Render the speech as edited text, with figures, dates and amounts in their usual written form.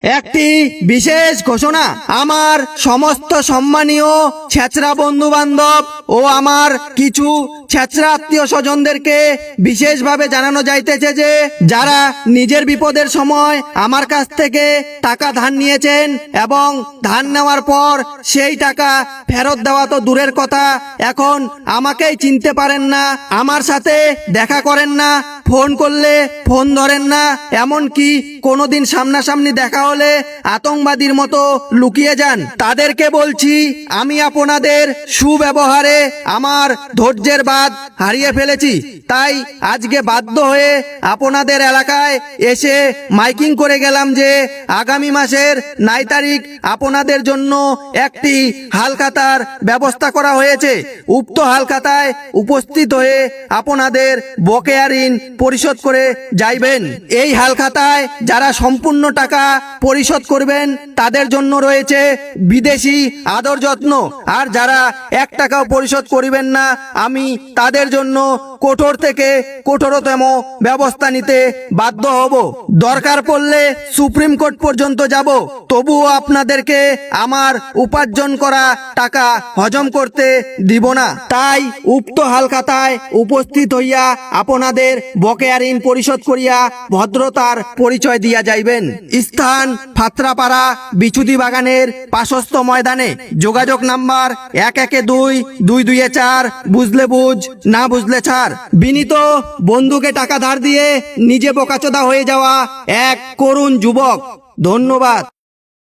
একটি বিশেষ ঘোষণা, আমার সমস্ত সম্মানীয় ছেচরা বন্ধু বান্ধব ও আমার কিছু ছেচরা আত্মীয় স্বজনদেরকে বিশেষভাবে জানানো যাইতেছে যে যারা নিজের বিপদের সময় আমার কাছ থেকে টাকা ধার নিয়েছেন এবং ধার নেওয়ার পর সেই টাকা ফেরত দেওয়া তো দূরের কথা, এখন আমাকেই চিনতে পারেন না, আমার সাথে দেখা করেন না, ফোন করলে ফোন ধরেন না, এমনকি কোনোদিন সামনাসামনি দেখা হলে আতঙ্কবাদীর মতো লুকিয়ে যান, তাদেরকে বলছি আমি আপনাদের সুব্যবহারে আমার ধৈর্যের বাঁধ হারিয়ে ফেলেছি। তাই আজকে বাধ্য হয়ে আপনাদের এলাকায় এসে মাইকিং করে গেলাম যে আগামী মাসের 9 তারিখ আপনাদের জন্য একটি হালখাতার ব্যবস্থা করা হয়েছে। উক্ত হালখাতায় উপস্থিত হয়ে আপনাদের বকেয়া ঋণ পরিশোধ করে যাইবেন। এই হালখাতায় যারা সম্পূর্ণ টাকা পরিশোধ করবেন তাদের জন্য রয়েছে বিদেশি আদর যত্ন, আর যারা 1 টাকাও পরিশোধ করিবেন না আমি তাদের জন্য কঠোর থেকে কঠোরতম ব্যবস্থা নিতে বাধ্য হব। দরকার পড়লে সুপ্রিম কোর্ট পর্যন্ত যাব, তবুও আপনাদেরকে আমার উপার্জন করা টাকা হজম করতে দিব না। তাই উক্ত হালখাতায় উপস্থিত হইয়া আপনাদের বকেয়া ঋণ পরিশোধ করিয়া ভদ্রতার পরিচয় দিয়া যাইবেন। স্থান ফাত্রাপাড়া বিচুদি বাগানের পাশস্থ ময়দানে। যোগাযোগ নাম্বার 112-224, বুঝলে বুঝ, না বুঝলে ছাড়। বিনীত বন্ধুকে টাকা ধার দিয়ে নিজে বোকাচোদা হয়ে যাওয়া এক করুণ যুবক। ধন্যবাদ।